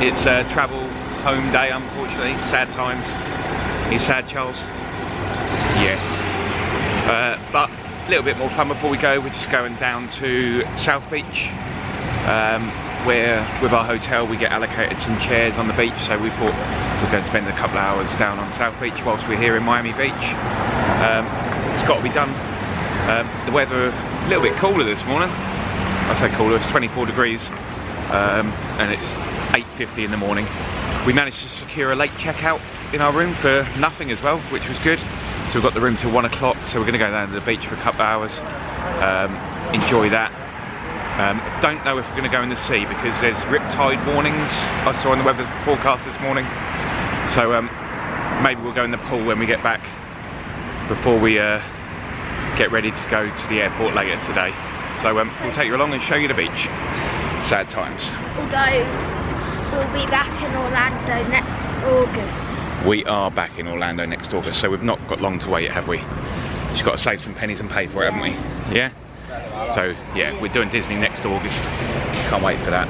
It's travel home day, unfortunately. Sad times. You sad, Charles? Yes. But a little bit more fun before we go. We're just going down to South Beach, where with our hotel we get allocated some chairs on the beach, so we thought we're going to spend a couple of hours down on South Beach whilst we're here in Miami Beach. It's got to be done. The weather a little bit cooler this morning. I say cooler, it's 24 degrees, and it's 8:50 in the morning. We managed to secure a late checkout in our room for nothing as well, which was good. So we've got the room till 1 o'clock, so we're going to go down to the beach for a couple of hours, enjoy that. Don't know if we're going to go in the sea because there's riptide warnings I saw on the weather forecast this morning. So maybe we'll go in the pool when we get back before we get ready to go to the airport later today. So we'll take you along and show you the beach. Sad times. Although we'll be back in Orlando next August. We are back in Orlando next August, so we've not got long to wait, have we? Just got to save some pennies and pay for it, haven't we? Yeah? So yeah, we're doing Disney next August. Can't wait for that.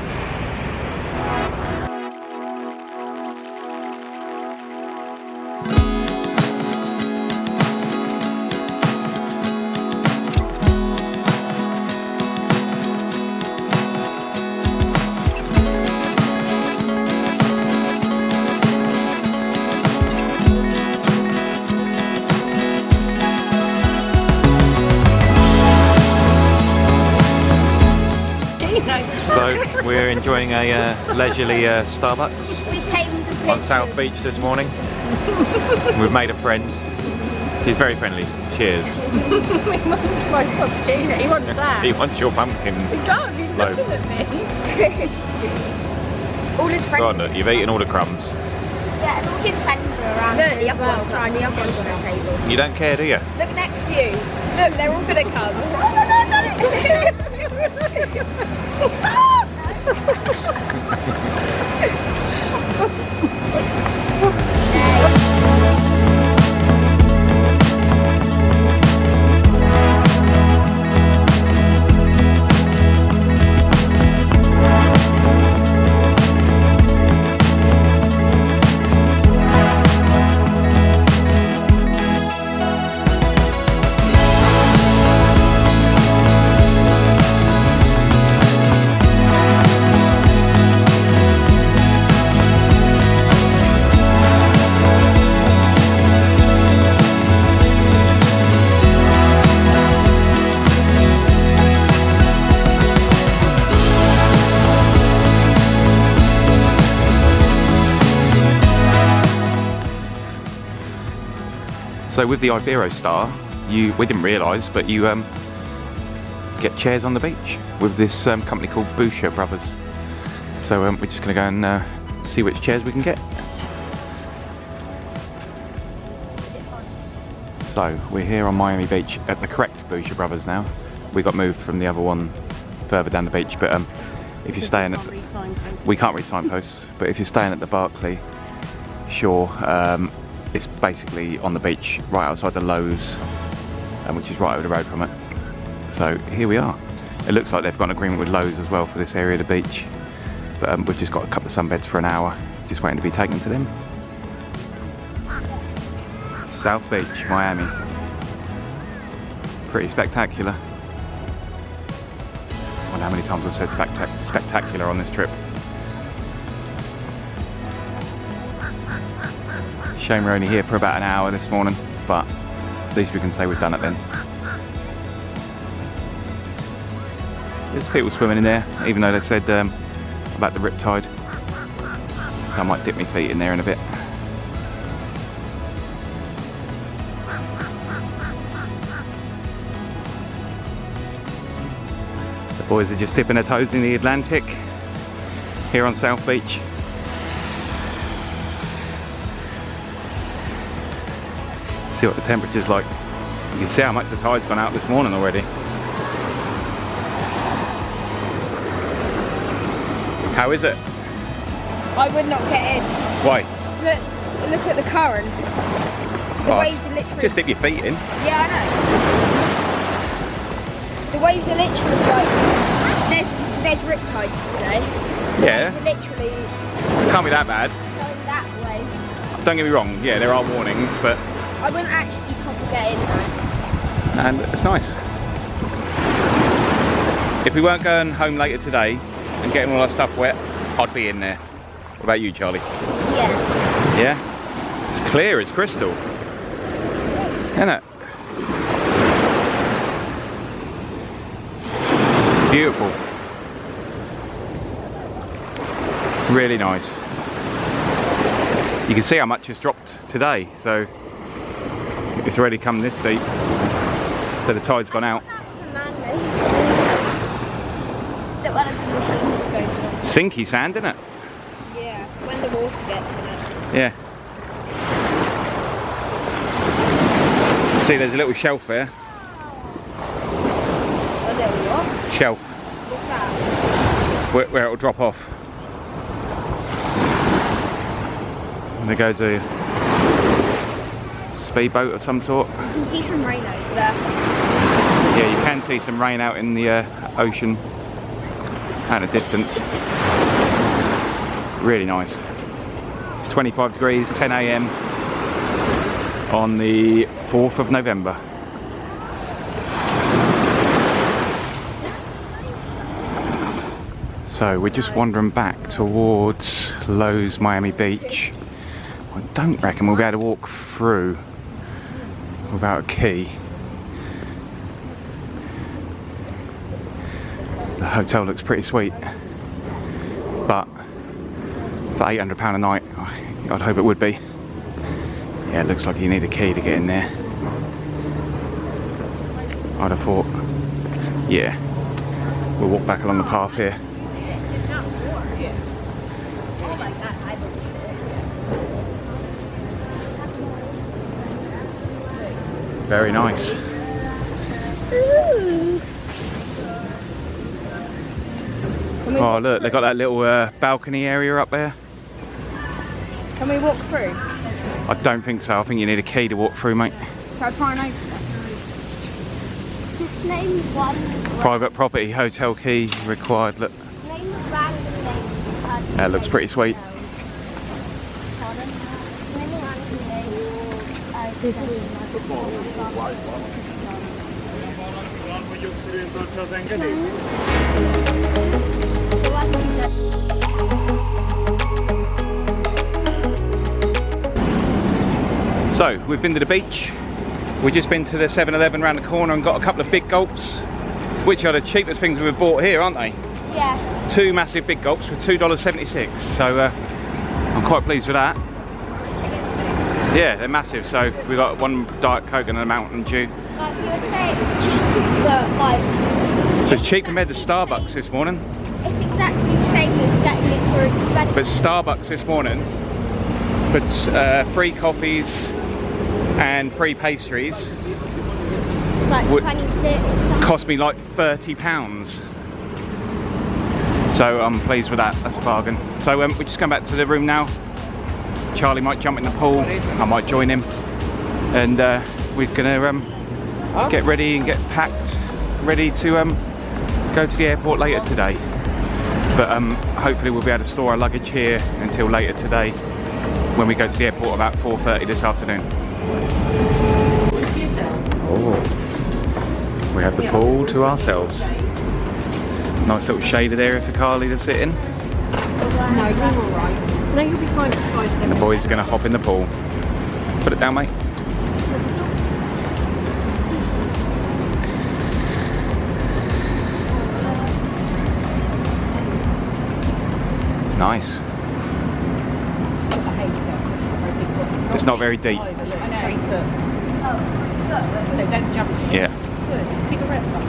We're enjoying a leisurely Starbucks on South Beach this morning. We've made a friend. He's very friendly. Cheers. He wants that. He wants your pumpkin. He can't, he's loaf. looking at me. All his friends. Go on, look, you've eaten all the crumbs. Yeah, and all his friends are around. Look, the other ones are on the table. You don't care, do you? Look next to you. Look, they're all gonna come. So with the Iberostare, we didn't realise, but you get chairs on the beach with this company called Boucher Brothers. So we're just going to go and see which chairs we can get. So we're here on Miami Beach at the correct Boucher Brothers now. We got moved from the other one further down the beach, but if you're staying at we can't read signposts, but if you're staying at the Berkeley Shore, it's basically on the beach right outside the Lowe's, which is right over the road from it. So here we are. It looks like they've got an agreement with Lowe's as well for this area of the beach, but we've just got a couple of sunbeds for an hour, just waiting to be taken to them. South Beach, Miami. Pretty spectacular. I wonder how many times I've said spectacular on this trip. Shame we're only here for about an hour this morning, but at least we can say we've done it then. There's people swimming in there, even though they said about the riptide. So I might dip my feet in there in a bit. The boys are just dipping their toes in the Atlantic here on South Beach. See what the temperature's like. You can see how much the tide's gone out this morning already. How is it? I would not get in. Why? Look at the current. The waves are literally... Just dip your feet in. Yeah, I know. The waves are literally like... There's riptides today. Yeah. Literally It can't be that bad. Going that way. Don't get me wrong, yeah, there are warnings, but... I wouldn't actually probably get in though. And it's nice. If we weren't going home later today and getting all our stuff wet, I'd be in there. What about you, Charlie? Yeah. Yeah? It's clear as crystal. Isn't it? Beautiful. Really nice. You can see how much it's dropped today, so it's already come this deep. So the tide's gone out. Sinky sand, isn't it? Yeah, when the water gets in it. Yeah. See, there's a little shelf there. A little what? Shelf. What's that? Where it'll drop off. And there goes a speedboat of some sort. You can see some rain over there. Yeah, you can see some rain out in the ocean at a distance. Really nice. It's 25 degrees, 10 AM on the 4th of November. So we're just wandering back towards Lowe's Miami Beach. I don't reckon we'll be able to walk through without a key. The hotel looks pretty sweet, but for £800 a night, I'd hope it would be. Yeah, it looks like you need a key to get in there. I'd have thought, yeah, we'll walk back along the path here. Very nice. Ooh. Oh look, they've got that little balcony area up there. Can we walk through? I don't think so. I think you need a key to walk through, mate. Can I try and open it? Just name one. Private property, hotel key required. Look, Name a random name. that looks pretty sweet. Pardon? Name a random So, we've been to the beach. We've just been to the 7-Eleven around the corner and got a couple of big gulps, which are the cheapest things we've bought here, aren't they? Yeah. 2 massive big gulps for $2.76. So, I'm quite pleased with that. Yeah, they're massive. So, we got 1 Diet Coke and a Mountain Dew. Like you would say it's cheap, but like... It's cheap compared to Starbucks this morning. It's exactly the same as getting it for expensive. But Starbucks this morning puts free coffees and free pastries. It's like 26 or something. Cost me like £30. So I'm pleased with that. That's a bargain. So we're just going back to the room now. Charlie might jump in the pool. I might join him, and we're gonna get ready and get packed, ready to go to the airport later today. But hopefully we'll be able to store our luggage here until later today, when we go to the airport about 4:30 this afternoon. Oh, we have the pool to ourselves. Nice little shaded area for Carly to sit in. No, you're alright. No, you'll be fine. And the boys are going to hop in the pool. Put it down, mate. Nice. It's not very deep. So don't jump. Yeah. Good. Cigarette butt.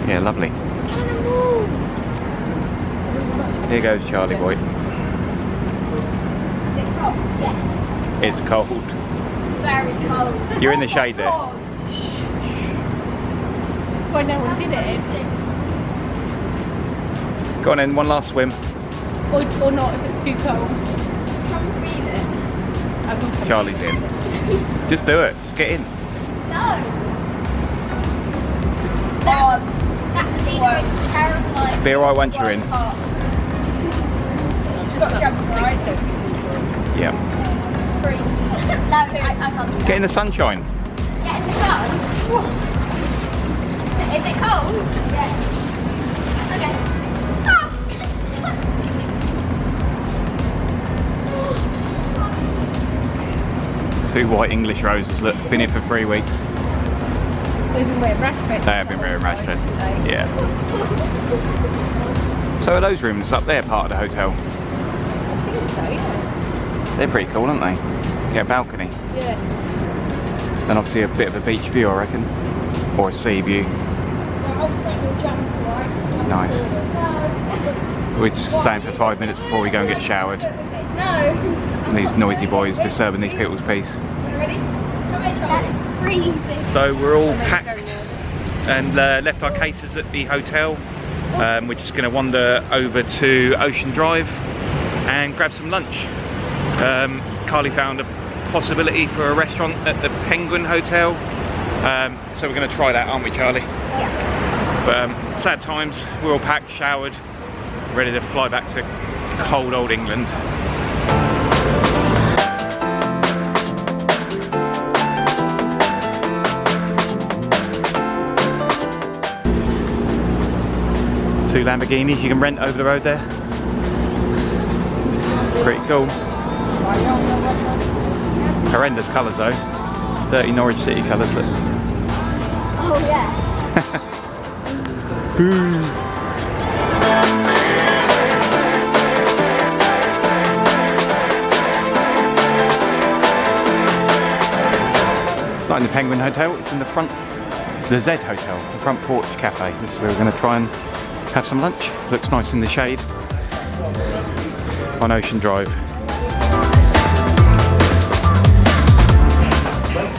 Yeah, lovely. Here goes Charlie boy. Is it hot? Yes. It's cold. It's very cold. You're in the shade there. That's why no one did it. Go on in, one last swim. Or not if it's too cold. Can we feel it? I will. Charlie's in. Just do it. Just get in. No. Oh, that's the most terrifying. Be alright once you're in. Yeah. Get in the sunshine. Get in the sun? Is it cold? Yeah. Okay. Two white English roses, look, been here for 3 weeks. They've been wearing rash vests. They have been wearing rash vests. Yeah. So are those rooms up there part of the hotel? I think so, yeah. They're pretty cool, aren't they? Get a balcony. Yeah. And obviously a bit of a beach view, I reckon. Or a sea view. Nice. We're just staying for 5 minutes before we go and get showered. No. And these noisy boys disturbing these people's peace. Ready? Come here, Charlie. That's freezing. So we're all packed and left our cases at the hotel. We're just going to wander over to Ocean Drive and grab some lunch. Carly found a possibility for a restaurant at the Penguin Hotel. So we're going to try that, aren't we, Charlie? Yeah. But sad times, we're all packed, showered, ready to fly back to cold old England. Two Lamborghinis you can rent over the road there. Pretty cool. Horrendous colours though. Dirty Norwich City colours, look. Oh yeah. Boo. It's not in the Penguin Hotel, it's in the Z Hotel, the Front Porch Cafe. This is where we're going to try and have some lunch. Looks nice in the shade on Ocean Drive.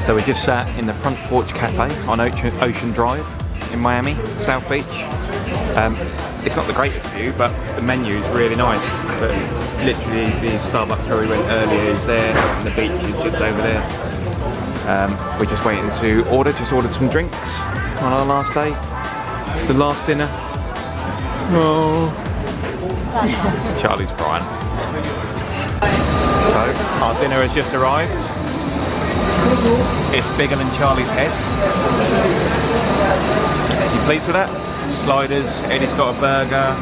So we just sat in the Front Porch Cafe on Ocean Drive in Miami, South Beach. It's not the greatest view, but the menu is really nice. But literally the Starbucks where we went earlier is there, and the beach is just over there. We're just waiting to order, just ordered some drinks on our last day, the last dinner. Oh, Charlie's crying. So our dinner has just arrived. It's bigger than Charlie's head. You pleased with that? Sliders, Eddie's got a burger,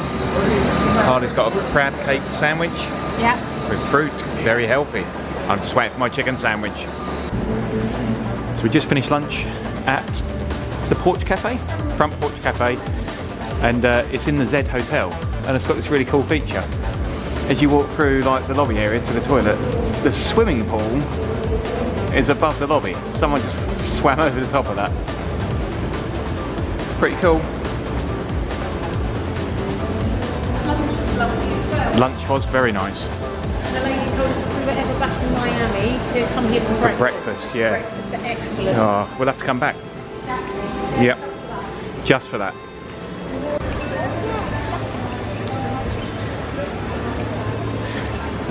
Carly's got a crab cake sandwich. Yeah. With fruit, very healthy. I'm just waiting for my chicken sandwich. So we just finished lunch at the Porch Cafe, Front Porch Cafe, and it's in the Z Hotel, and it's got this really cool feature. As you walk through like the lobby area to the toilet, the swimming pool is above the lobby. Someone just swam over the top of that. It's pretty cool. Lunch was very nice. And the lady told us if we were ever back in Miami to come here for breakfast. Yeah. Breakfast are excellent. Oh, we'll have to come back. Yep. Just for that.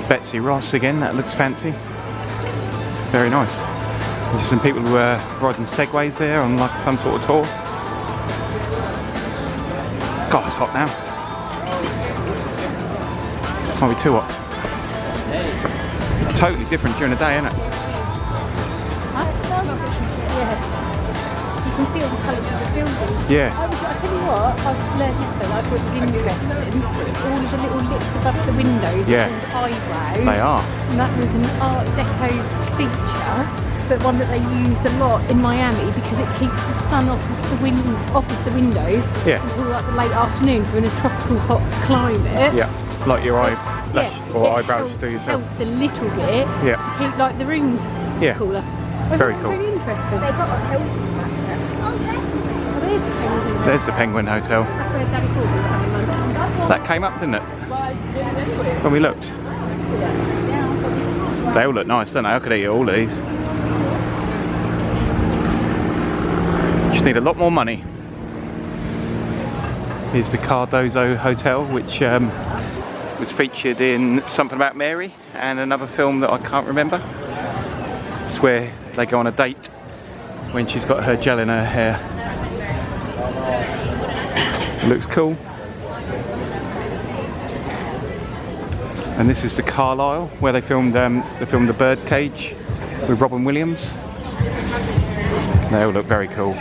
Betsy Ross again, that looks fancy. Very nice. There's some people who are riding segways there on like some sort of tour. God, it's hot now. Can't be too hot. Totally different during the day, isn't it? Yeah. You can see all the colours of the buildings. Yeah. I tell you what, I've learned yesterday, I thought it was interesting. All of the little lips above the windows, Yeah. called eyebrows. They are. And that was an Art Deco feature, but one that they used a lot in Miami because it keeps the sun off of the windows Yeah. until like the late afternoon. So in a tropical hot climate, Yeah. Like your eyelash or it eyebrows you do yourself. helps a little bit Yeah. to keep like the rooms Yeah. cooler. Very cool. Very interesting. They got a penguin back there. There's the Penguin Hotel. That's where Daddy called me having lunch. That came up, didn't it? When we looked. They all look nice, don't they? I could eat all of these. Just need a lot more money. Here's the Cardozo Hotel, which was featured in Something About Mary and another film that I can't remember. It's where they go on a date when she's got her gel in her hair. It looks cool. And this is the Carlisle where they filmed the Birdcage with Robin Williams. They all look very cool.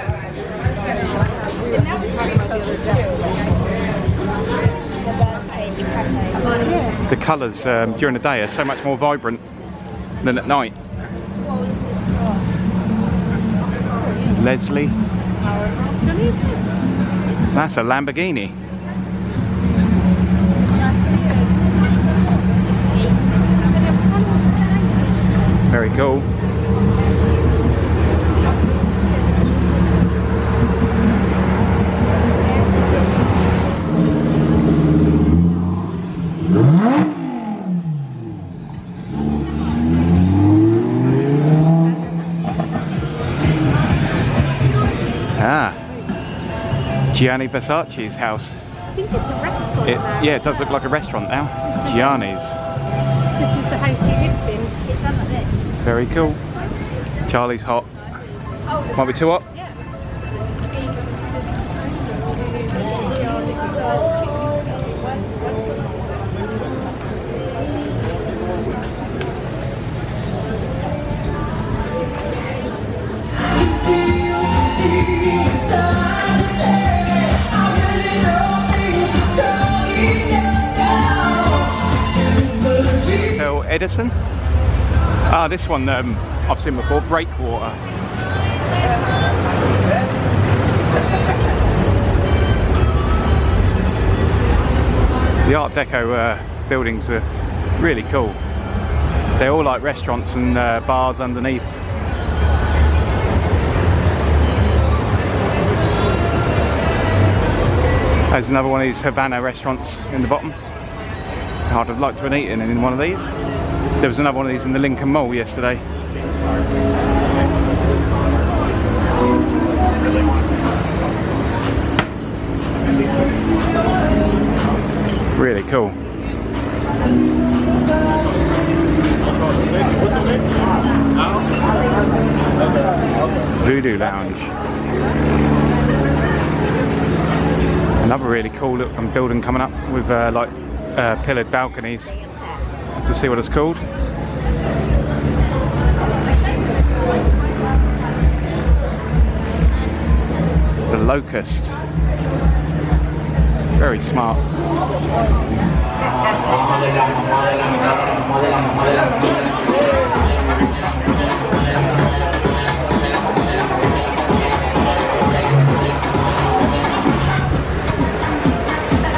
The colours during the day are so much more vibrant than at night. Leslie. That's a Lamborghini. Very cool. Gianni Versace's house. I think it's a restaurant now. Yeah, it does look like a restaurant now. Gianni's. This is the house he lives in. It's done like this. Very cool. Charlie's hot. Might be too hot? Yeah. Hotel Edison. Ah, this one I've seen before. Breakwater. The Art Deco buildings are really cool. They're all like restaurants and bars underneath. There's another one of these Havana restaurants in the bottom. I'd have liked to have eaten in one of these. There was another one of these in the Lincoln Mall yesterday. Really cool. Voodoo Lounge. Another really cool looking building coming up with like pillared balconies. Have to see what it's called. The Locust. Very smart.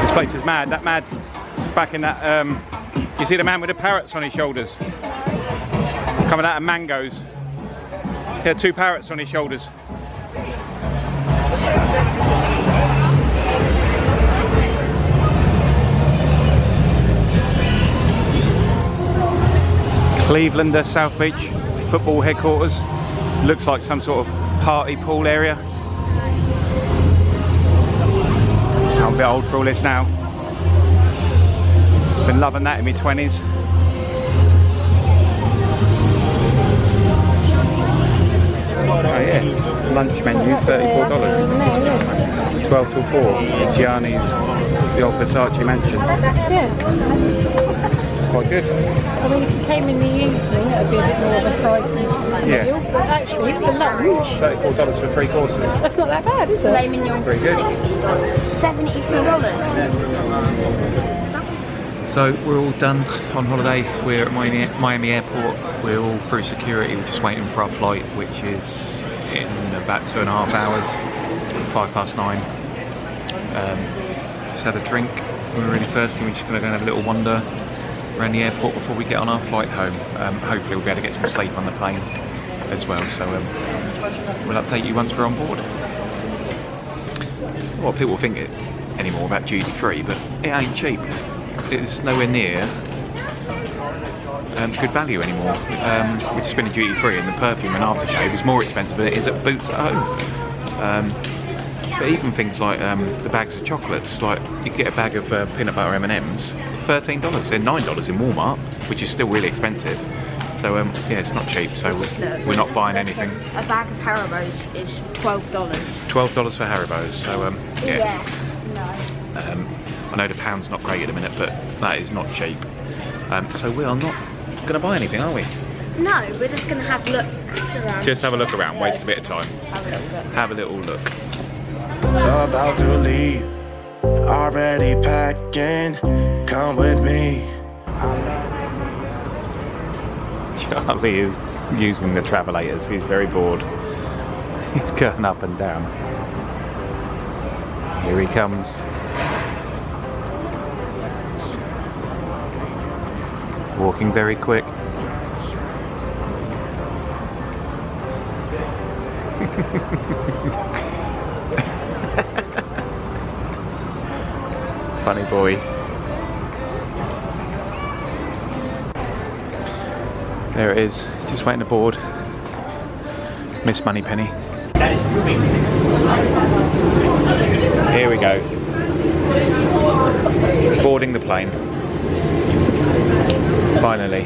This place is mad. That mad back in that you see the man with the parrots on his shoulders coming out of Mangoes. He had 2 parrots on his shoulders. Clevelander South Beach football headquarters. Looks like some sort of party pool area. I'm a bit old for all this now. Been loving that in my 20s. Oh yeah, lunch menu, $34. 12 till 4. Gianni's, the old Versace mansion. Yeah. It's quite good. I mean, if you came in the evening, it would be a bit more of a pricey meal, but actually for lunch, $34 for 3 courses. that's not that bad, is it? Filet mignon for Pretty good. $72. So we're all done on holiday. We're at Miami Airport. We're all through security. We're just waiting for our flight, which is in about 2.5 hours. It's 9:05. Just had a drink. We were really thirsty. We're just going to go and have a little wander around the airport before we get on our flight home. Hopefully we'll be able to get some sleep on the plane as well. So we'll update you once we're on board. Well, people think it anymore about duty free, but it ain't cheap. It's nowhere near good value anymore. We've just been in duty free, and the perfume and aftershave is more expensive than it is at Boots at home. But even things like the bags of chocolates, like you get a bag of peanut butter M&Ms, $13. They're $9 in Walmart, which is still really expensive. So yeah, it's not cheap. So we're not buying anything. A bag of Haribo's is $12. $12 for Haribo's. So yeah. No. I know the pound's not great at the minute, but that is not cheap. So we are not going to buy anything, are we? No, we're just going to have looks around. Just have a look around, waste a bit of time. Have a little look. About to leave, already packing. Come with me. I'm not really asking. Charlie is using the travelators. He's very bored. He's going up and down. Here he comes. Walking very quick. Funny boy. There it is, just waiting to board. Miss Moneypenny. Here we go. Boarding the plane. Finally.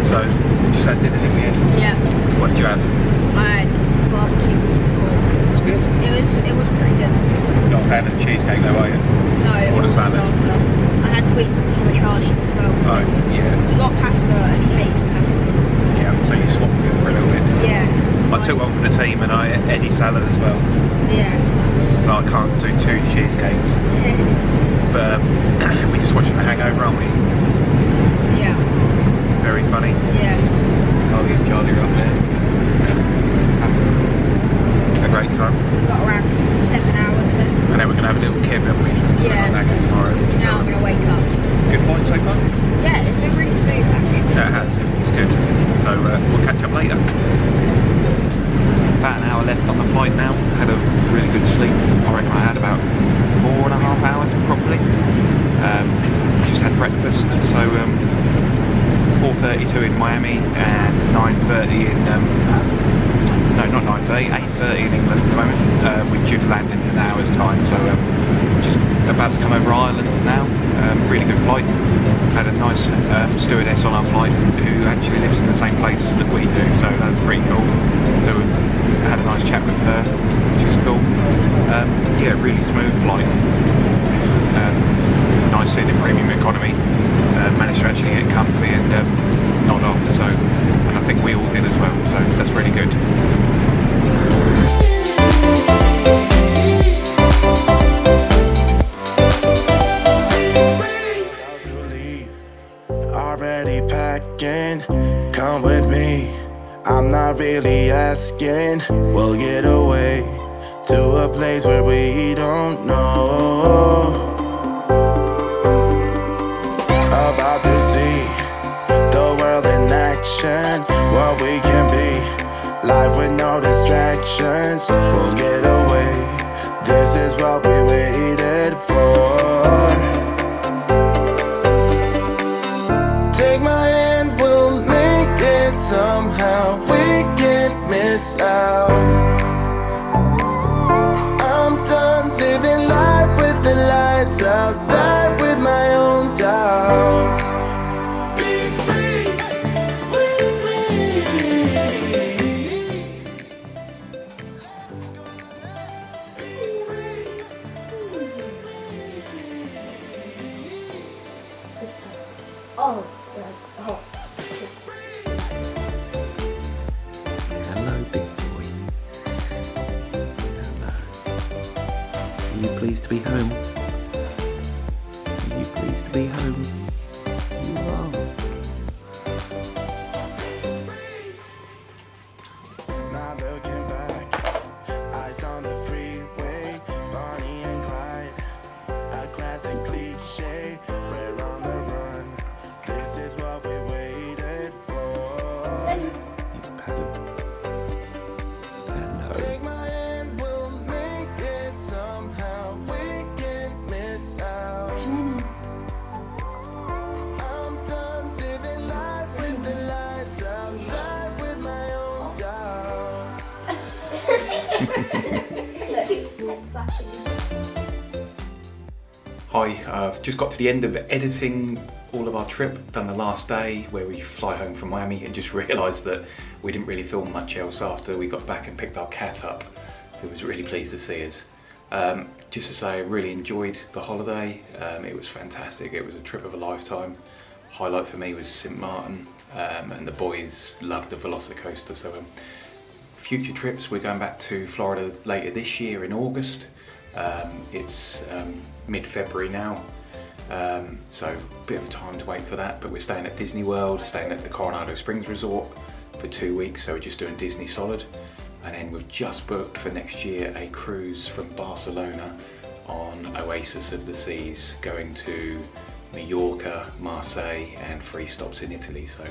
So, just had dinner in the end. Yeah. What did you have? I had barbecue pork. It's good. It was pretty good. Not a fan of cheesecake though, are you? No, it Or the was salad? starter. I had to eat some from Charlie's as well. Oh, yeah. We got pasta and he hates pasta. Yeah, so you swapped it for a little bit. Yeah. I took one for the team and I ate any salad as well. Yeah. But I can't do 2 cheesecakes. But we're just watching The Hangover, aren't we? Yeah. Very funny. Yeah. Charlie and Charlie are up there. A great time. We've got around 7 hours left. And then we're going to have a little kib, haven't we? Yeah. Back tomorrow. Now I'm going to wake up. Good flight so far? Yeah, it's been really smooth actually. Yeah, it has. It's good. So we'll catch up later. About an hour left on the flight now. Had a really good sleep. I reckon I had about 4.5 hours probably. Just had breakfast. So 4:32 in Miami and 9:30 in no, not 9:30, 8:30 in England at the moment. We're due to land in an hour's time, so just about to come over Ireland now. Really good flight. Had a nice stewardess on our flight who actually lives in the same place that we do, so that's pretty cool. So we had a nice chat with her, which is cool. Yeah, really smooth flight. Nice seat in premium economy. Managed to actually get comfy and nod off, so, and I think we all did as well, so that's really good. Already packing, come with me. I'm not really asking. We'll get away to a place where we don't know. About to see the world in action, what we can be. Life with no distractions, we'll get away. This is what we waited for. Take my hand, we'll make it somehow. We can't miss out. I'm done living life with the lights out. Die with my own doubts. Be free with me. Be free with me. Oh. Hello, big boy. Hello. Are you pleased to be home? Are you pleased to be home? You are. Not looking back, eyes on the freeway, Bonnie and Clyde, a classic cliche. We're on the run. This is what we waited for. He's paddling. Hello. Take my hand, we'll make it somehow. We can Hi, I've just got to the end of editing all of our trip, done the last day where we fly home from Miami, and just realised that we didn't really film much else after we got back and picked our cat up, who was really pleased to see us. Just to say, I really enjoyed the holiday. It was fantastic. It was a trip of a lifetime. Highlight for me was St. Martin, and the boys loved the Velocicoaster. So future trips, we're going back to Florida later this year in August. It's mid-February now, so a bit of time to wait for that, but we're staying at Disney World, staying at the Coronado Springs Resort for 2 weeks, so we're just doing Disney solid. And then we've just booked for next year a cruise from Barcelona on Oasis of the Seas, going to Mallorca, Marseille, and 3 stops in Italy. So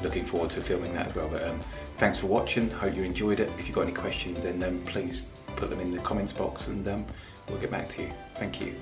looking forward to filming that as well. But thanks for watching, hope you enjoyed it. If you've got any questions, then please put them in the comments box, and we'll get back to you. Thank you.